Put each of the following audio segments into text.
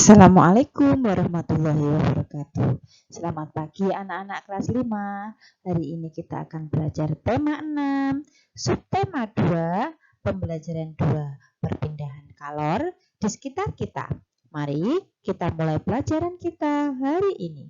Assalamualaikum warahmatullahi wabarakatuh. Selamat pagi anak-anak kelas 5. Hari ini kita akan belajar tema 6, subtema 2, pembelajaran 2, perpindahan kalor di sekitar kita. Mari kita mulai pelajaran kita hari ini.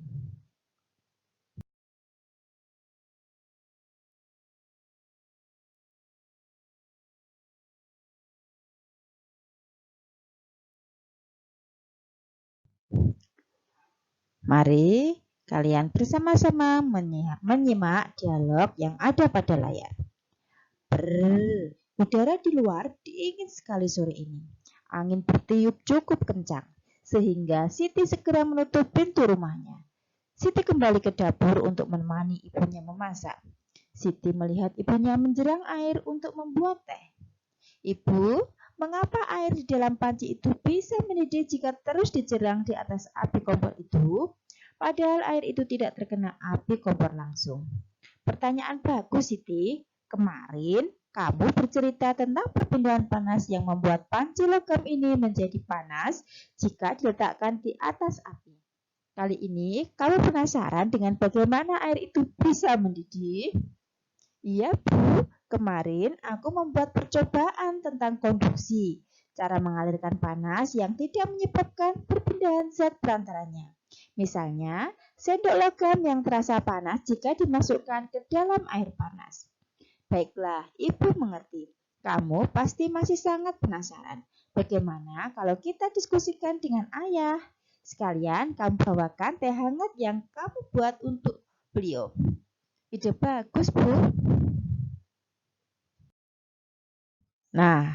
Mari kalian bersama-sama menyimak dialog yang ada pada layar. Udara di luar dingin sekali sore ini. Angin bertiup cukup kencang, sehingga Siti segera menutup pintu rumahnya. Siti kembali ke dapur untuk menemani ibunya memasak. Siti melihat ibunya menjerang air untuk membuat teh. Ibu, mengapa air di dalam panci itu bisa mendidih jika terus dijerang di atas api kompor itu? Padahal air itu tidak terkena api kompor langsung. Pertanyaan bagus, Siti. Kemarin kamu bercerita tentang perpindahan panas yang membuat panci logam ini menjadi panas jika diletakkan di atas api. Kali ini kamu penasaran dengan bagaimana air itu bisa mendidih? Iya, Bu. Kemarin aku membuat percobaan tentang konduksi, cara mengalirkan panas yang tidak menyebabkan perpindahan zat perantaranya. Misalnya, sendok logam yang terasa panas jika dimasukkan ke dalam air panas. Baiklah, Ibu mengerti. Kamu pasti masih sangat penasaran. Bagaimana kalau kita diskusikan dengan ayah? Sekalian kamu bawakan teh hangat yang kamu buat untuk beliau. Ide bagus, Bu. Nah,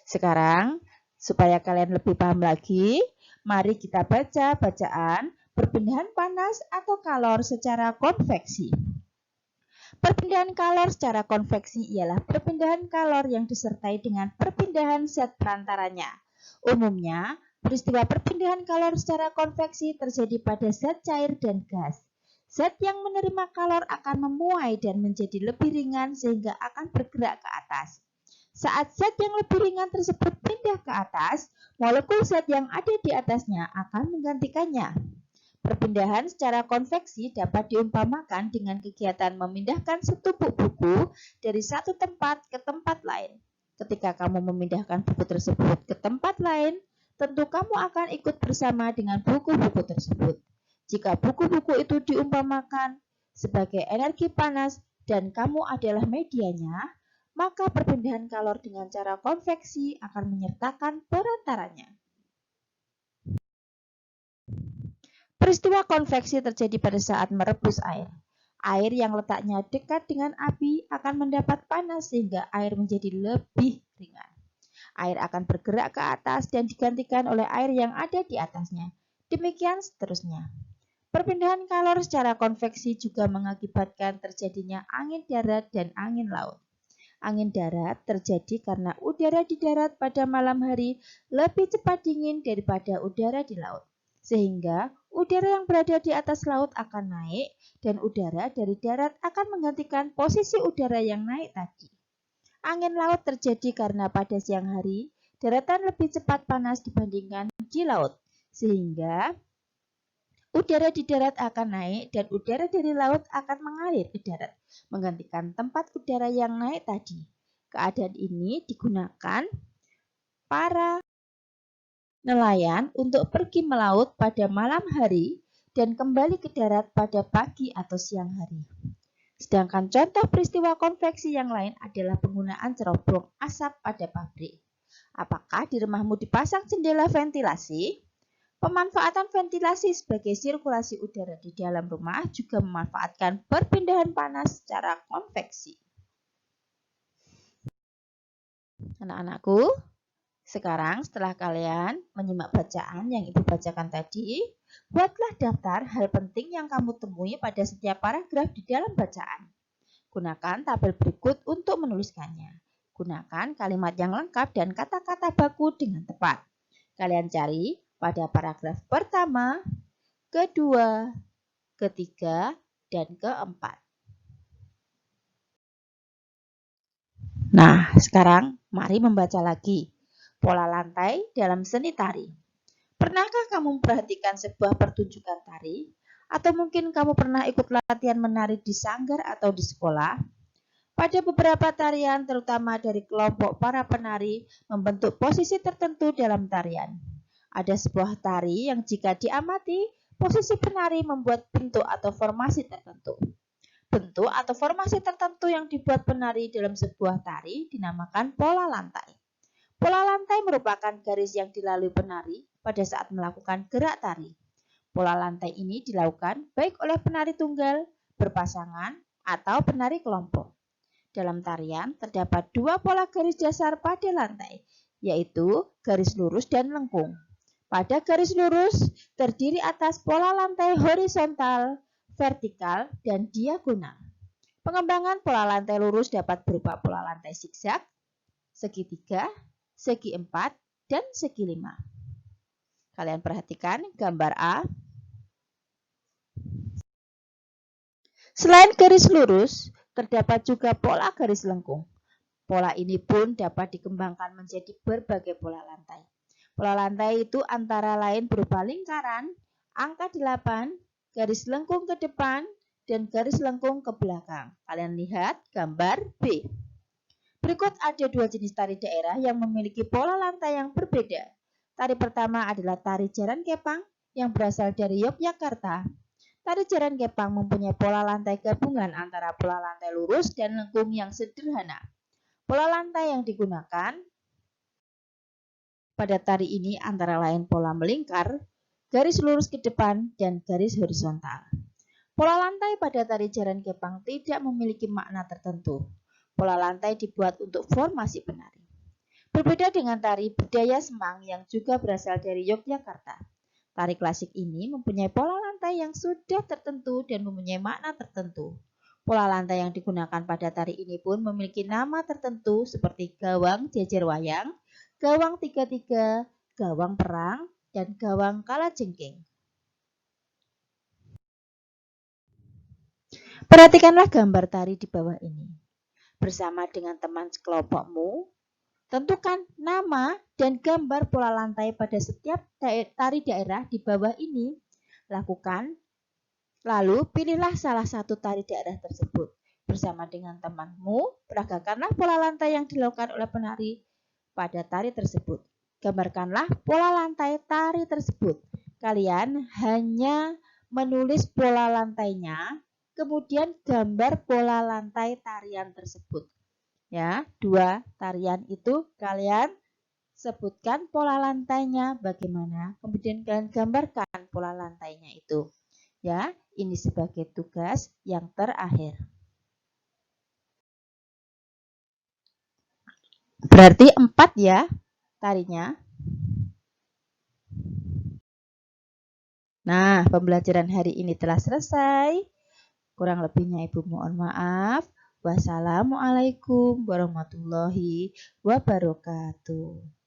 sekarang supaya kalian lebih paham lagi, mari kita baca bacaan perpindahan panas atau kalor secara konveksi. Perpindahan kalor secara konveksi ialah perpindahan kalor yang disertai dengan perpindahan zat perantaranya. Umumnya, peristiwa perpindahan kalor secara konveksi terjadi pada zat cair dan gas. Zat yang menerima kalor akan memuai dan menjadi lebih ringan sehingga akan bergerak ke atas. Saat zat yang lebih ringan tersebut pindah ke atas, molekul zat yang ada di atasnya akan menggantikannya. Perpindahan secara konveksi dapat diumpamakan dengan kegiatan memindahkan setumpuk buku dari satu tempat ke tempat lain. Ketika kamu memindahkan buku tersebut ke tempat lain, tentu kamu akan ikut bersama dengan buku-buku tersebut. Jika buku-buku itu diumpamakan sebagai energi panas dan kamu adalah medianya, maka perpindahan kalor dengan cara konveksi akan menyertakan perantaranya. Peristiwa konveksi terjadi pada saat merebus air. Air yang letaknya dekat dengan api akan mendapat panas sehingga air menjadi lebih ringan. Air akan bergerak ke atas dan digantikan oleh air yang ada di atasnya. Demikian seterusnya. Perpindahan kalor secara konveksi juga mengakibatkan terjadinya angin darat dan angin laut. Angin darat terjadi karena udara di darat pada malam hari lebih cepat dingin daripada udara di laut. Sehingga udara yang berada di atas laut akan naik dan udara dari darat akan menggantikan posisi udara yang naik tadi. Angin laut terjadi karena pada siang hari daratan lebih cepat panas dibandingkan di laut. Sehingga udara di darat akan naik dan udara dari laut akan mengalir ke darat, menggantikan tempat udara yang naik tadi. Keadaan ini digunakan para nelayan untuk pergi melaut pada malam hari dan kembali ke darat pada pagi atau siang hari. Sedangkan contoh peristiwa konveksi yang lain adalah penggunaan cerobong asap pada pabrik. Apakah di rumahmu dipasang jendela ventilasi? Pemanfaatan ventilasi sebagai sirkulasi udara di dalam rumah juga memanfaatkan perpindahan panas secara konveksi. Anak-anakku, sekarang setelah kalian menyimak bacaan yang Ibu bacakan tadi, buatlah daftar hal penting yang kamu temui pada setiap paragraf di dalam bacaan. Gunakan tabel berikut untuk menuliskannya. Gunakan kalimat yang lengkap dan kata-kata baku dengan tepat. Kalian cari pada paragraf pertama, kedua, ketiga, dan keempat. Nah, sekarang mari membaca lagi. Pola lantai dalam seni tari. Pernahkah kamu memperhatikan sebuah pertunjukan tari? Atau mungkin kamu pernah ikut latihan menari di sanggar atau di sekolah? Pada beberapa tarian, terutama dari kelompok para penari, membentuk posisi tertentu dalam tarian. Ada sebuah tari yang jika diamati, posisi penari membuat bentuk atau formasi tertentu. Bentuk atau formasi tertentu yang dibuat penari dalam sebuah tari dinamakan pola lantai. Pola lantai merupakan garis yang dilalui penari pada saat melakukan gerak tari. Pola lantai ini dilakukan baik oleh penari tunggal, berpasangan, atau penari kelompok. Dalam tarian terdapat dua pola garis dasar pada lantai, yaitu garis lurus dan lengkung. Pada garis lurus terdiri atas pola lantai horizontal, vertikal, dan diagonal. Pengembangan pola lantai lurus dapat berupa pola lantai zigzag, segitiga, segi 4, dan segi 5. Kalian perhatikan gambar A. Selain garis lurus, terdapat juga pola garis lengkung. Pola ini pun dapat dikembangkan menjadi berbagai pola lantai. Pola lantai itu antara lain berupa lingkaran, angka 8, garis lengkung ke depan, dan garis lengkung ke belakang. Kalian lihat gambar B. Berikut ada dua jenis tari daerah yang memiliki pola lantai yang berbeda. Tari pertama adalah tari jaran kepang yang berasal dari Yogyakarta. Tari jaran kepang mempunyai pola lantai gabungan antara pola lantai lurus dan lengkung yang sederhana. Pola lantai yang digunakan pada tari ini antara lain pola melingkar, garis lurus ke depan, dan garis horizontal. Pola lantai pada tari jaran kepang tidak memiliki makna tertentu. Pola lantai dibuat untuk formasi penari. Berbeda dengan tari budaya Semang yang juga berasal dari Yogyakarta. Tari klasik ini mempunyai pola lantai yang sudah tertentu dan mempunyai makna tertentu. Pola lantai yang digunakan pada tari ini pun memiliki nama tertentu seperti gawang jejer wayang, gawang 3-3, gawang perang, dan gawang kalajengking. Perhatikanlah gambar tari di bawah ini. Bersama dengan teman sekelompokmu, tentukan nama dan gambar pola lantai pada setiap tari daerah di bawah ini. Lalu pilihlah salah satu tari daerah tersebut. Bersama dengan temanmu, peragakanlah pola lantai yang dilakukan oleh penari pada tari tersebut. Gambarkanlah pola lantai tari tersebut. Kalian hanya menulis pola lantainya, kemudian gambar pola lantai tarian tersebut. Ya, dua tarian itu kalian sebutkan pola lantainya bagaimana, kemudian kalian gambarkan pola lantainya itu. Ya, ini sebagai tugas yang terakhir. Berarti 4 ya tarinya. Nah, pembelajaran hari ini telah selesai. Kurang lebihnya Ibu mohon maaf. Wassalamualaikum warahmatullahi wabarakatuh.